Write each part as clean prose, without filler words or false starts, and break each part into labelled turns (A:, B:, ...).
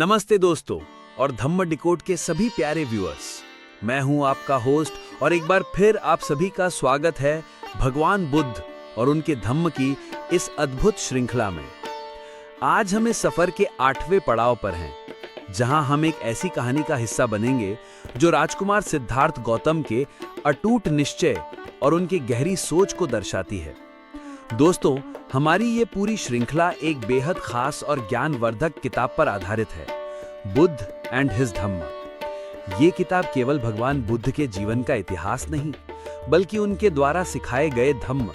A: नमस्ते दोस्तों और धम्म डिकोड के सभी प्यारे व्यूअर्स। मैं हूं आपका होस्ट और एक बार फिर आप सभी का स्वागत है भगवान बुद्ध और उनके धम्म की इस अद्भुत श्रृंखला में। आज हम इस सफर के 8वें पड़ाव पर हैं, जहां हम एक ऐसी कहानी का हिस्सा बनेंगे जो राजकुमार सिद्धार्थ गौतम के अटूट निश्चय और उनकी गहरी सोच को दर्शाती है। दोस्तों, हमारी ये पूरी श्रृंखला एक बेहद खास और ज्ञानवर्धक किताब पर आधारित है, बुद्ध एंड हिज धम्म। ये किताब केवल भगवान बुद्ध के जीवन का इतिहास नहीं, बल्कि उनके द्वारा सिखाए गए धम्म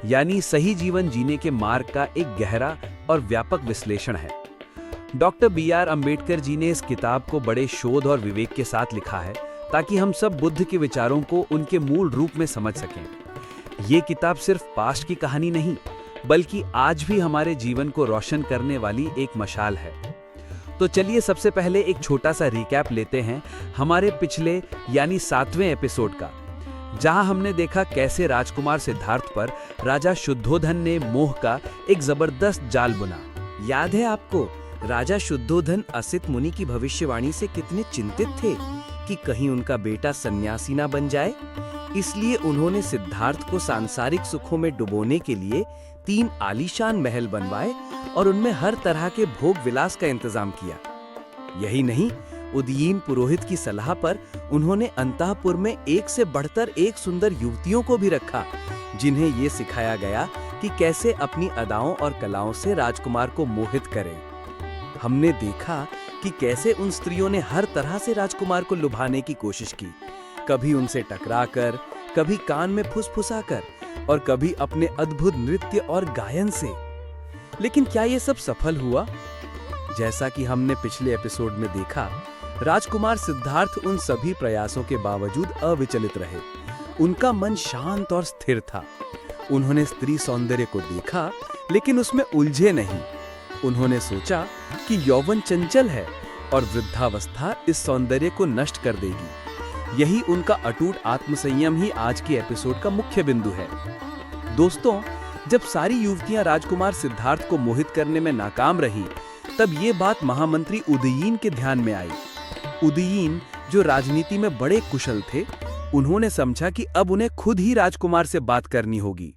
A: यानी सही जीवन जीने के मार्ग का एक गहरा और व्यापक विश्लेषण है। Doctor B.R. अम्बेडकर जी ने इस किताब को बड़े शोध और विवेक के साथ लिखा है, ताकि हम सब बुद्ध के विचारों को उनके मूल रूप में समझ सकें। ये किताब सिर्फ पास्ट की कहानी नहीं, बल्कि आज भी हमारे जीवन को रोशन करने वाली एक मशाल है। तो चलिए सबसे पहले एक छोटा सा रिकैप लेते हैं हमारे पिछले यानी 7वें एपिसोड का, जहां हमने देखा कैसे राजकुमार सिद्धार्थ पर राजा शुद्धोधन ने मोह का एक जबरदस्त जाल बुना।
B: याद है आपको, राजा शुद्धोधन असित मुनि की भविष्यवाणी से कितने चिंतित थे कि कहीं उनका बेटा सन्यासी ना बन जाए। इसलिए उन्होंने सिद्धार्थ को सांसारिक सुखों में डुबोने के लिए 3 आलीशान महल बनवाए और उनमें हर तरह के भोग विलास का इंतजाम किया। यही नहीं, उदयीन पुरोहित की सलाह पर उन्होंने अंतःपुर में एक से बढ़कर एक सुंदर युवतियों को भी रखा, जिन्हें ये सिखाया गया कि कैसे अपनी अदाओं और कलाओं से राजकुमार को मोहित करें। हमने देखा कि कैसे उन स्त्रियों ने हर तरह से राजकुमार को लुभाने की कोशिश की, कभी उनसे टकराकर, कभी कान में फुसफुसाकर और कभी अपने अद्भुत नृत्य और गायन से। लेकिन क्या ये सब सफल हुआ? जैसा कि हमने पिछले एपिसोड में देखा, राजकुमार सिद्धार्थ उन सभी प्रयासों के बावजूद अविचलित रहे। उनका मन शांत और स्थिर था। उन्होंने स्त्री सौंदर्य को देखा, लेकिन उसमें उलझे नहीं। उन्होंने सोचा कि यौवन चंचल है और वृद्धावस्था इस सौंदर्य को नष्ट कर देगी। यही उनका अटूट आत्मसंयम ही आज के एपिसोड का मुख्य बिंदु है। दोस्तों, जब सारी युवतियां राजकुमार सिद्धार्थ को मोहित करने में नाकाम रही, तब ये बात महामंत्री उदयीन के ध्यान में आई। उदयीन, जो राजनीति में बड़े कुशल थे, उन्होंने समझा कि अब उन्हें खुद ही राजकुमार से बात करनी होगी।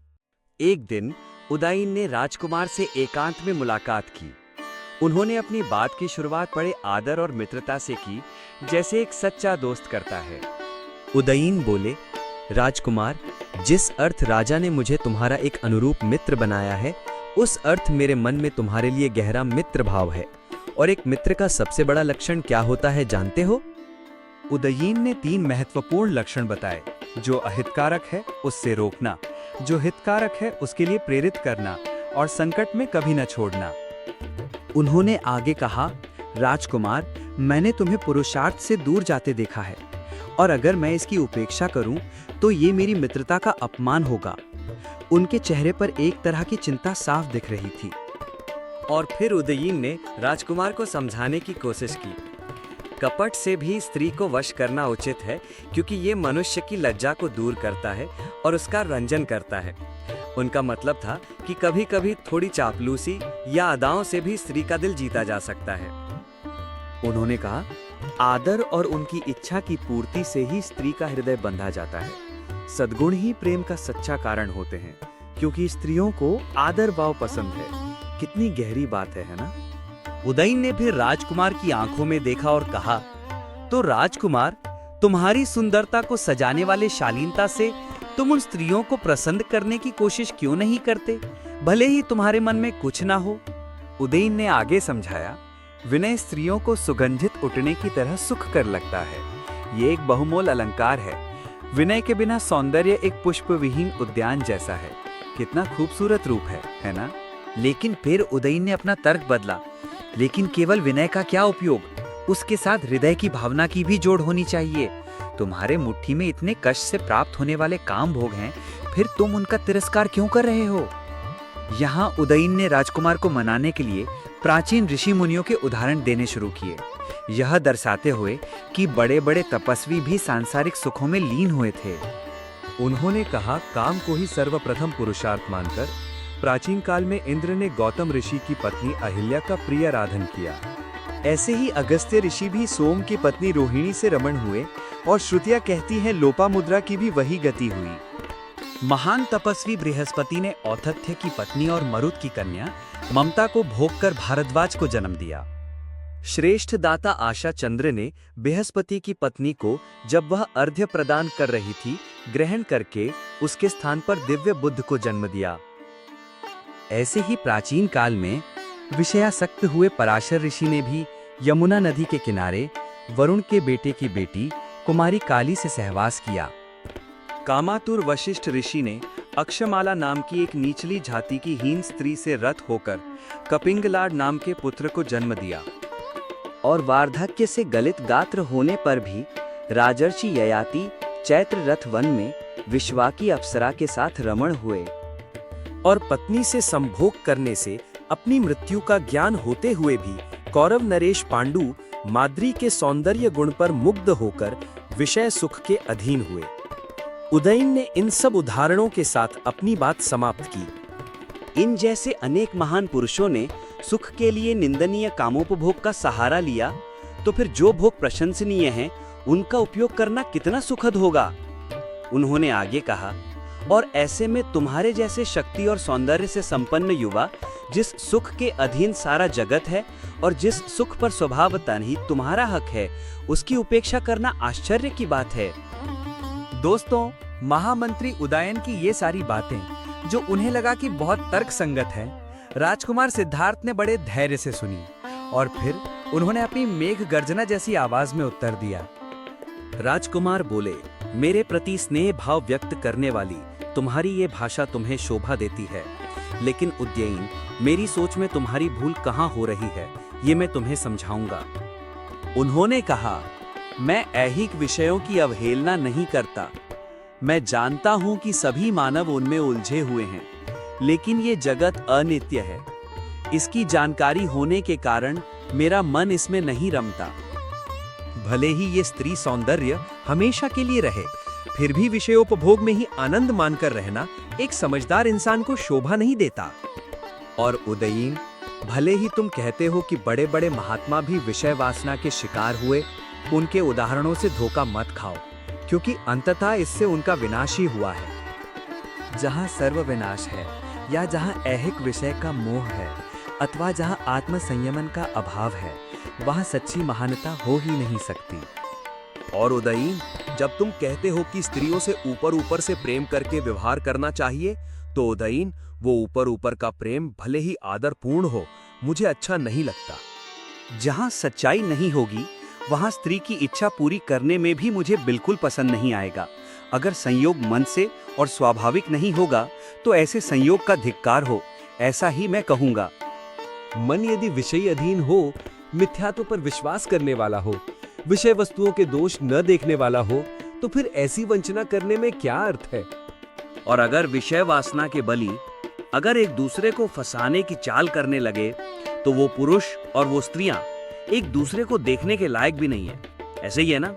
C: एक दिन उदयीन ने राजकुमार से एकांत में मुलाकात की। उन्होंने अपनी बात की शुरुआत बड़े आदर और मित्रता से की, जैसे एक सच्चा दोस्त करता है।
B: उदयीन बोले, राजकुमार, जिस अर्थ राजा ने मुझे तुम्हारा एक अनुरूप मित्र बनाया है, उस अर्थ मेरे मन में तुम्हारे लिए गहरा मित्र भाव है। और एक मित्र का सबसे बड़ा लक्षण क्या होता है, जानते हो?
D: उदयीन ने 3 महत्वपूर्ण लक्षण बताए। जो अहितकारक है उससे रोकना, जो हितकारक है उसके लिए प्रेरित करना और संकट में कभी न छोड़ना।
E: उन्होंने आगे कहा, राजकुमार, मैंने तुम्हें पुरुषार्थ से दूर जाते देखा है, और अगर मैं इसकी उपेक्षा करूं तो ये मेरी मित्रता का अपमान होगा। उनके चेहरे पर एक तरह की चिंता साफ दिख रही थी।
C: और फिर उदयीन ने राजकुमार को समझाने की कोशिश की। कपट से भी स्त्री को वश करना उचित है, क्योंकि ये मनुष्य की लज्जा को दूर करता है और उसका रंजन करता है। उनका मतलब था कि कभी कभी थोड़ी चापलूसी या अदाओं से भी स्त्री का दिल जीता जा सकता है।
E: उन्होंने कहा, आदर और उनकी इच्छा की पूर्ति से ही स्त्री का हृदय बंधा जाता है। सद्गुण ही प्रेम का सच्चा कारण होते हैं, क्योंकि स्त्रियों को आदर भाव पसंद है। कितनी गहरी बात है ना?
A: उदयीन ने फिर राजकुमार की आंखों में देखा और कहा, तो राजकुमार, तुम्हारी सुंदरता को सजाने वाले शालीनता से तुम उन स्त्रियों को प्रसन्न करने की कोशिश क्यों नहीं करते, भले ही तुम्हारे मन में कुछ ना हो।
D: उदयीन ने आगे समझाया, विनय स्त्रियों को सुगंधित उठने की तरह सुख कर लगता है। ये एक बहुमोल अलंकार है। विनय के बिना सौंदर्य एक पुष्प विहीन उद्यान जैसा है। कितना खूबसूरत रूप है ना?
E: लेकिन फिर उदयीन ने अपना तर्क बदला। लेकिन केवल विनय का क्या उपयोग? उसके साथ हृदय की भावना की भी जोड़ होनी चाहिए। तुम्हारे मुट्ठी में इतने कष्ट से प्राप्त होने वाले काम भोग हैं, फिर तुम उनका तिरस्कार क्यों कर रहे हो? यहाँ उदयीन ने राजकुमार को मनाने के लिए प्राचीन ऋषि मुनियों के उदाहरण देने शुरू किए, यह दर्शाते हुए कि बड़े बड़े तपस्वी भी सांसारिक सुखों में लीन हुए थे।
D: उन्होंने कहा, काम को ही सर्वप्रथम पुरुषार्थ मानकर प्राचीन काल में इंद्र ने गौतम ऋषि की पत्नी अहिल्या का प्रिय आराधन किया।
F: ऐसे ही अगस्त्य ऋषि भी सोम की पत्नी रोहिणी से रमण हुए और श्रुतियां कहती हैं लोपामुद्रा की भी वही गति हुई।
E: महान तपस्वी बृहस्पति ने औतथ्य की पत्नी और मरुत की कन्या ममता को भोग कर भारद्वाज को जन्म दिया।
B: श्रेष्ठ दाता आशा चंद्र ने बृहस्पति की पत्नी को जब वह अर्घ्य प्रदान कर रही थी ग्रहण करके उसके स्थान पर दिव्य बुद्ध को जन्म दिया।
E: ऐसे ही प्राचीन काल में विषयासक्त हुए पराशर ऋषि ने भी यमुना नदी के किनारे वरुण के बेटे की बेटी कुमारी काली से सहवास किया।
D: कामातुर वशिष्ठ ऋषि ने अक्षमाला नाम की एक नीचली जाति की हीन स्त्री से रत होकर कपिंगलाड नाम के पुत्र को जन्म दिया।
B: और वार्धक्य से गलित गात्र होने पर भी राजर्षि ययाति चैत्र रथ वन में विश्वाकी अप्सरा के साथ रमण हुए और पत्नी से संभोग करने से अपनी मृत्यु का ज्ञान होते हुए भी कौरव नरेश पांडु माद्री के सौंदर्य गुण पर मुग्ध होकर विषय सुख के अधीन हुए। उदयन ने इन सब उदाहरणों के साथ अपनी बात समाप्त की। इन जैसे अनेक महान पुरुषों ने सुख के लिए निंदनीय कामोपभोग का सहारा लिया, तो फिर जो भोग प्रशंसनीय हैं, उनका उपयोग करना कितना सुखद होगा। उन्होंने आगे कहा, और ऐसे में तुम्हारे जैसे शक्ति और सौंदर्य से संपन्न युवा जिस सुख के अधीन सारा जगत है और जिस सुख पर स्वभावतः ही तुम्हारा हक है, उसकी उपेक्षा करना आश्चर्य की बात है।
E: दोस्तों, महामंत्री उदयन की ये सारी बातें जो उन्हें लगा कि बहुत तर्क संगत है, राजकुमार सिद्धार्थ ने बड़े धैर्य से सुनी और फिर उन्होंने अपनी मेघ गर्जना जैसी आवाज में उत्तर दिया।
B: राजकुमार बोले, मेरे प्रति स्नेह भाव व्यक्त करने वाली तुम्हारी ये भाषा तुम्हें शोभा देती है, लेकिन उदयन, मेरी सोच में तुम्हारी भूल कहाँ हो रही है, ये मैं तुम्हें समझाऊंगा। उन्होंने कहा, मैं ऐहिक विषयों की अवहेलना नहीं करता। मैं जानता हूं कि सभी मानव उनमें उलझे हुए हैं, लेकिन ये जगत अनित्य है। इसकी जानकारी होने के कारण मेरा मन इसमें नहीं रमता। भले ही ये स्त्री सौंदर्य हमेशा के लिए रहे, फिर भी विषयोपभोग में ही आनंद मानकर रहना एक समझदार इंसान को शोभा नहीं देता। और उदयन, भले ही तुम कहते हो कि बड़े बड़े महात्मा भी विषय वासना के शिकार हुए, उनके उदाहरणों से धोखा मत खाओ, क्योंकि अंततः इससे उनका विनाश ही हुआ है। जहाँ सर्व विनाश है, या जहाँ ऐहिक विषय का मोह है, अथवा जहाँ आत्म संयमन का अभाव है, वहाँ सच्ची महानता हो ही नहीं सकती।
A: और उदयन, जब तुम कहते हो कि स्त्रियों से ऊपर ऊपर से प्रेम करके व्यवहार करना चाहिए, तो उदयन, वो ऊपर ऊपर का प्रेम भले ही आदरपूर्ण हो, मुझे अच्छा नहीं लगता।
B: जहाँ सच्चाई नहीं होगी, वहाँ स्त्री की इच्छा पूरी करने में भी मुझे बिल्कुल पसंद नहीं आएगा। अगर संयोग मन से और स्वाभाविक नहीं होगा, तो ऐसे संयोग का धिक्कार हो, ऐसा ही मैं कहूँगा।
G: मन यदि विषय अधीन हो, मिथ्यात्व पर विश्वास करने वाला हो, विषय वस्तुओं के दोष न देखने वाला हो, तो फिर ऐसी वंचना करने में क्या अर्थ है।
A: और अगर विषय वासना के बली अगर एक दूसरे को फंसाने की चाल करने लगे, तो वो पुरुष और वो स्त्रियां एक दूसरे को देखने के लायक भी नहीं है। ऐसे ही है ना?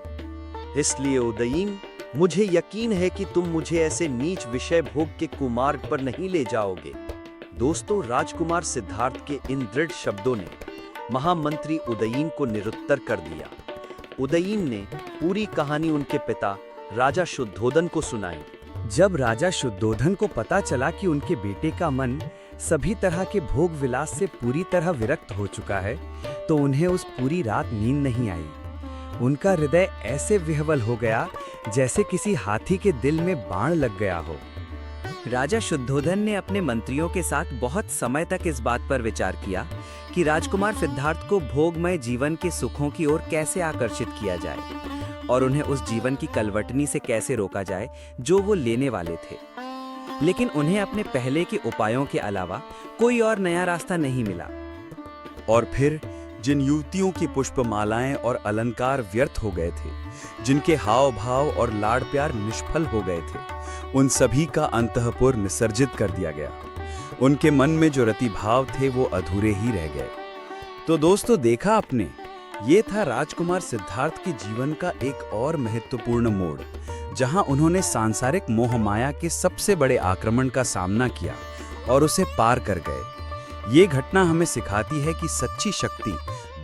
H: इसलिए उदयन, मुझे यकीन है कि तुम मुझे ऐसे नीच विषय भोग के कुमार्ग पर नहीं ले जाओगे। दोस्तों, राजकुमार सिद्धार्थ के इन दृढ़ शब्दों ने महामंत्री उदयन को निरुत्तर कर दिया। उदयन ने पूरी कहानी उनके पिता राजा शुद्धोधन को सुनाई।
B: जब राजा शुद्धोधन को पता चला कि उनके बेटे का मन सभी तरह के भोग विलास से पूरी तरह विरक्त हो चुका है, तो उन्हें उस पूरी रात नींद नहीं आई। उनका हृदय ऐसे विह्वल हो गया जैसे किसी हाथी के दिल में बाण लग गया हो। राजा शुद्धोधन ने अपने मंत्रियों के साथ बहुत समय तक इस बात पर विचार किया कि राजकुमार सिद्धार्थ को भोगमय जीवन के सुखों की ओर कैसे आकर्षित किया जाए और उन्हें उस जीवन की कलवटनी से कैसे रोका जाए जो वो लेने वाले थे। लेकिन उन्हें अपने पहले के उपायों के अलावा कोई और नया रास्ता नहीं मिला।
A: और फिर जिन युवतियों की पुष्पमालाएं और अलंकार व्यर्थ हो गए थे, जिनके हाव भाव और लाड़ प्यार निष्फल हो गए थे, उन सभी का अंतःपुर विसर्जित कर दिया गया। उनके मन में जो रति भाव थे वो अधूरे ही रह गए। तो दोस्तों, देखा आपने, ये था राजकुमार सिद्धार्थ के जीवन का एक और महत्वपूर्ण मोड़, जहां उन्होंने सांसारिक मोह माया के सबसे बड़े आक्रमण का सामना किया और उसे पार कर गए। ये घटना हमें सिखाती है कि सच्ची शक्ति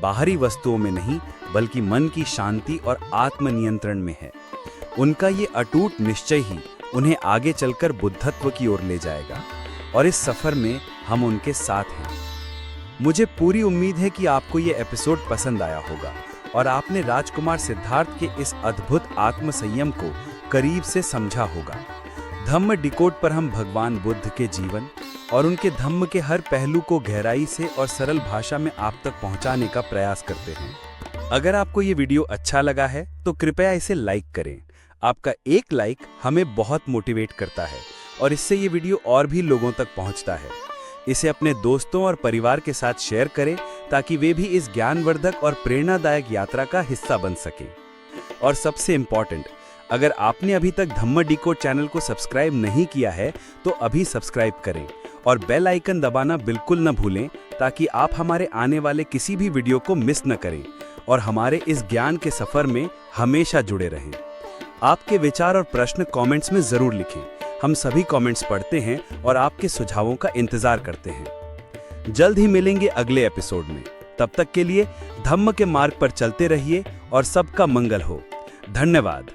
D: बाहरी वस्तुओं में नहीं बल्कि मन की शांति और आत्मनियंत्रण में है। उनका ये अटूट निश्चय ही उन्हें आगे चलकर बुद्धत्व की ओर ले जाएगा और इस सफर में हम उनके साथ हैं। मुझे पूरी उम्मीद है कि आपको ये एपिसोड पसंद आया होगा और आपने राजकुमार सिद्धार्थ के इस अद्भुत आत्मसंयम को करीब से समझा होगा। धम्म डिकोड पर हम भगवान बुद्ध के जीवन और उनके धम्म के हर पहलू को गहराई से और सरल भाषा में आप तक पहुंचाने का प्रयास करते हैं। अगर आपको ये वीडियो अच्छा लगा है तो कृपया इसे लाइक करें। आपका एक लाइक हमें बहुत मोटिवेट करता है और इससे ये वीडियो और भी लोगों तक पहुंचता है। इसे अपने दोस्तों और परिवार के साथ शेयर करें ताकि वे भी इस ज्ञानवर्धक और प्रेरणादायक यात्रा का हिस्सा बन सकें। और सबसे इम्पोर्टेंट, अगर आपने अभी तक धम्म डिकोड चैनल को सब्सक्राइब नहीं किया है तो अभी सब्सक्राइब करें और बेल आइकन दबाना बिल्कुल न भूलें ताकि आप हमारे आने वाले किसी भी वीडियो को मिस न करें और हमारे इस ज्ञान के सफर में हमेशा जुड़े रहें। आपके विचार और प्रश्न कमेंट्स में जरूर लिखें। हम सभी कमेंट्स पढ़ते हैं और आपके सुझावों का इंतजार करते हैं। जल्द ही मिलेंगे अगले एपिसोड में। तब तक के लिए धम्म के मार्ग पर चलते रहिए और सबका मंगल हो। धन्यवाद।